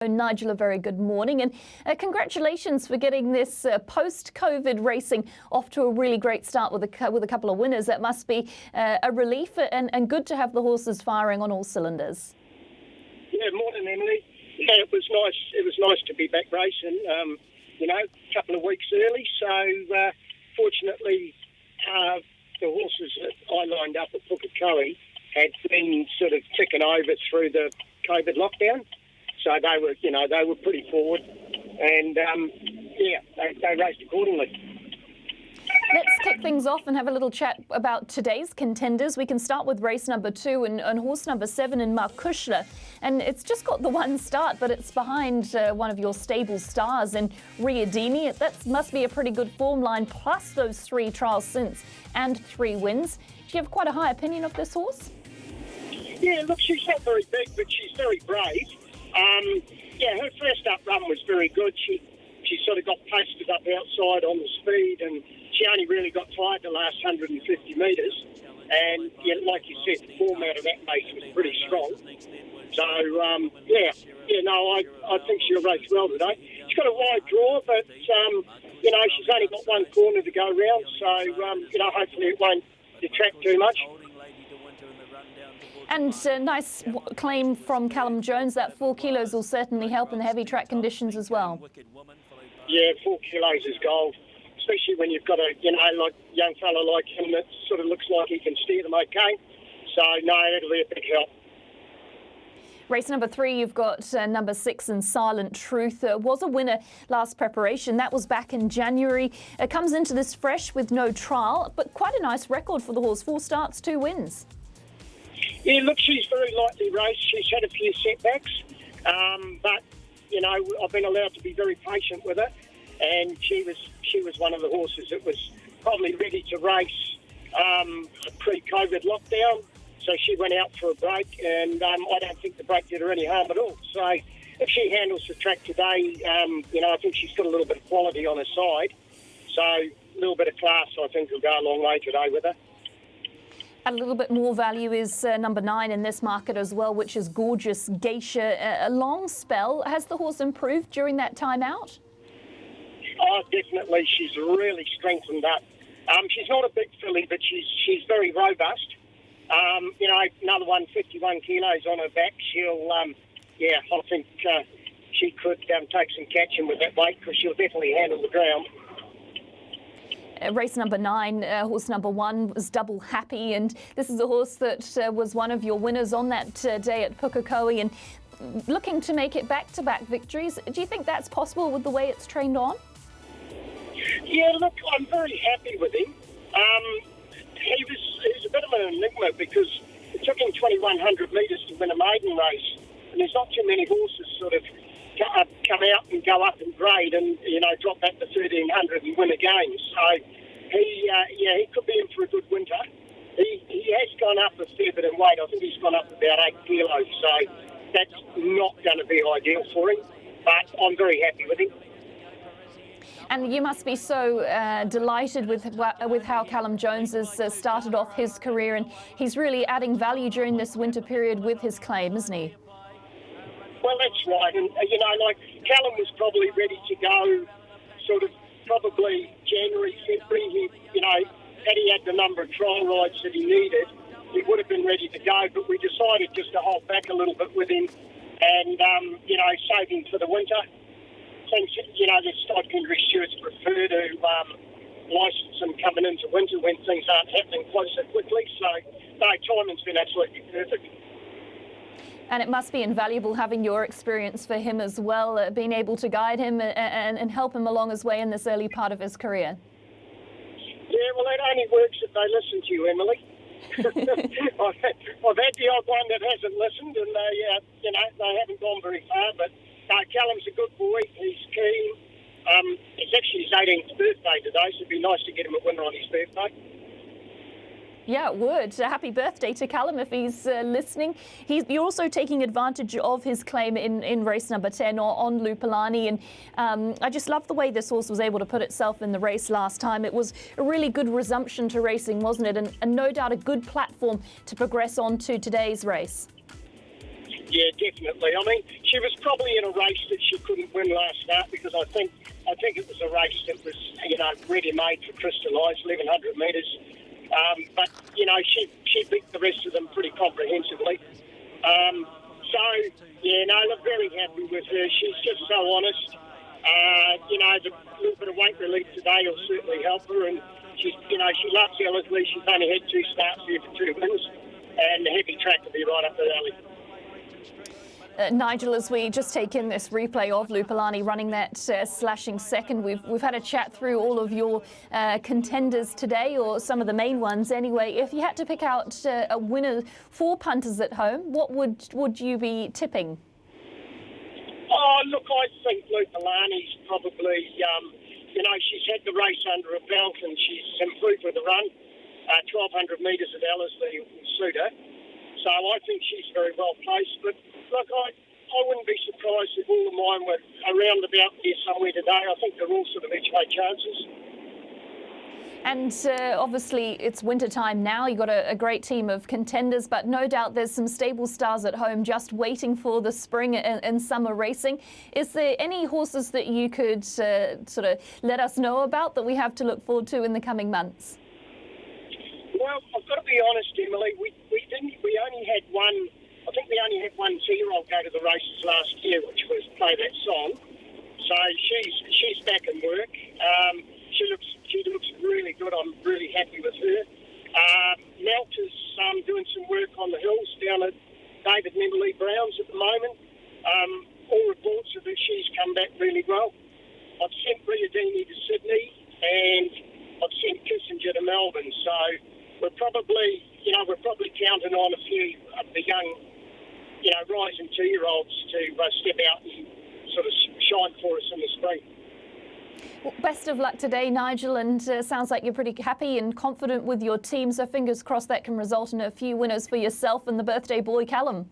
Nigel, a very good morning, and congratulations for getting this post-COVID racing off to a really great start with a couple of winners. That must be a relief and good to have the horses firing on all cylinders. Yeah, morning, Emily. Yeah, it was nice. It was nice to be back racing. A couple of weeks early. So fortunately, the horses that I lined up at Pukekohe had been sort of ticking over through the COVID lockdown. So they were pretty forward, and they raced accordingly. Let's kick things off and have a little chat about today's contenders. We can start with race number 2 and horse number 7 in Markushla. And it's just got the one start, but it's behind one of your stable stars in Riadini. That must be a pretty good form line, plus those 3 trials since and 3 wins. Do you have quite a high opinion of this horse? Yeah, look, she's not very big, but she's very brave. Her first up run was very good. She sort of got pasted up outside on the speed, and she only really got tired the last 150 metres. And like you said, the form out of that race was pretty strong. So I think she'll race well today. She's got a wide draw, but she's only got one corner to go round, so hopefully it won't detract too much. And a nice claim from Callum Jones that 4 kilos will certainly help in the heavy track conditions as well. Yeah, 4 kilos is gold, especially when you've got a young fella like him that sort of looks like he can steer them okay. So no, it'll be a big help. Race number 3, you've got number 6 in Silent Truth. Was a winner last preparation. That was back in January. It comes into this fresh with no trial, but quite a nice record for the horse. 4 starts, 2 wins. Yeah, look, she's very lightly raced. She's had a few setbacks, but I've been allowed to be very patient with her, and she was one of the horses that was probably ready to race pre-COVID lockdown. So she went out for a break, and I don't think the break did her any harm at all. So if she handles the track today, I think she's got a little bit of quality on her side. So a little bit of class, I think, will go a long way today with her. A little bit more value is number 9 in this market as well, which is Gorgeous Geisha. A long spell. Has the horse improved during that time out? Oh, definitely. She's really strengthened up. She's not a big filly, but she's very robust. Another one, 51 kilos on her back. I think she could take some catching with that weight, because she'll definitely handle the ground. Race number 9, horse number 1 was Double Happy, and this is a horse that was one of your winners on that day at Pukekohe and looking to make it back-to-back victories. Do you think that's possible with the way it's trained on? Yeah, look, I'm very happy with him. He was a bit of an enigma, because it took him 2,100 metres to win a maiden race, and there's not too many horses sort of come out and go up in grade and drop back to 1,300 and win a game. So he could be in for a good winter. He has gone up a fair bit in weight. I think he's gone up about 8 kilos. So that's not going to be ideal for him. But I'm very happy with him. And you must be so delighted with how Callum Jones has started off his career, and he's really adding value during this winter period with his claim, isn't he? Well, that's right. And, Callum was probably ready to go sort of probably January, February. Had he had the number of trial rides that he needed, he would have been ready to go. But we decided just to hold back a little bit with him and, save him for the winter. Since, the secondary stewards prefer to licence them coming into winter when things aren't happening quite so quickly. So, no, timing's been absolutely perfect. And it must be invaluable having your experience for him as well, being able to guide him and help him along his way in this early part of his career. Yeah, well, that only works if they listen to you, Emily. I've had the odd one that hasn't listened, and they haven't gone very far. But Callum's a good boy. He's keen. It's actually his 18th birthday today, so it'd be nice to get him a winner on his birthday. Yeah, it would. Happy birthday to Callum if he's listening. You're also taking advantage of his claim in race number 10 on Lupulani, and I just love the way this horse was able to put itself in the race last time. It was a really good resumption to racing, wasn't it? And no doubt a good platform to progress on to today's race. Yeah, definitely. I mean, she was probably in a race that she couldn't win last start because I think it was a race that was, ready made for Crystallised, 1100 metres. But, she beat the rest of them pretty comprehensively. Look, very happy with her. She's just so honest. The little bit of weight relief today will certainly help her. And she loves Ellerslie. She's only had 2 starts there for 2 wins. And the heavy track will be right up her alley. Nigel, as we just take in this replay of Lupulani running that slashing second, we've had a chat through all of your contenders today, or some of the main ones anyway. If you had to pick out a winner for punters at home, what would you be tipping? Oh, look, I think Lupulani's probably, she's had the race under her belt and she's improved with the run. 1,200 metres at Ellerslie will suit her. So I think she's very well placed. But look, I wouldn't be surprised if all of mine were around about here somewhere today. I think they're all sort of each way chances. And obviously it's winter time now. You've got a great team of contenders, but no doubt there's some stable stars at home just waiting for the spring and summer racing. Is there any horses that you could sort of let us know about that we have to look forward to in the coming months? Well, I've got to be honest, Emily. We only had one. I think we only had one 2-year-old go to the races last year, which was Play That Song. So she's back in work. She looks really good. I'm really happy with her. Melt is doing some work on the hills down at David and Emily Brown's at the moment. All reports are that she's come back really well. I've sent Riadini to Sydney and I've sent Kissinger to Melbourne. So we're probably counting on a few of the young, rising 2-year-olds to step out and sort of shine for us in the spring. Well, best of luck today, Nigel, and sounds like you're pretty happy and confident with your team, so fingers crossed that can result in a few winners for yourself and the birthday boy, Callum.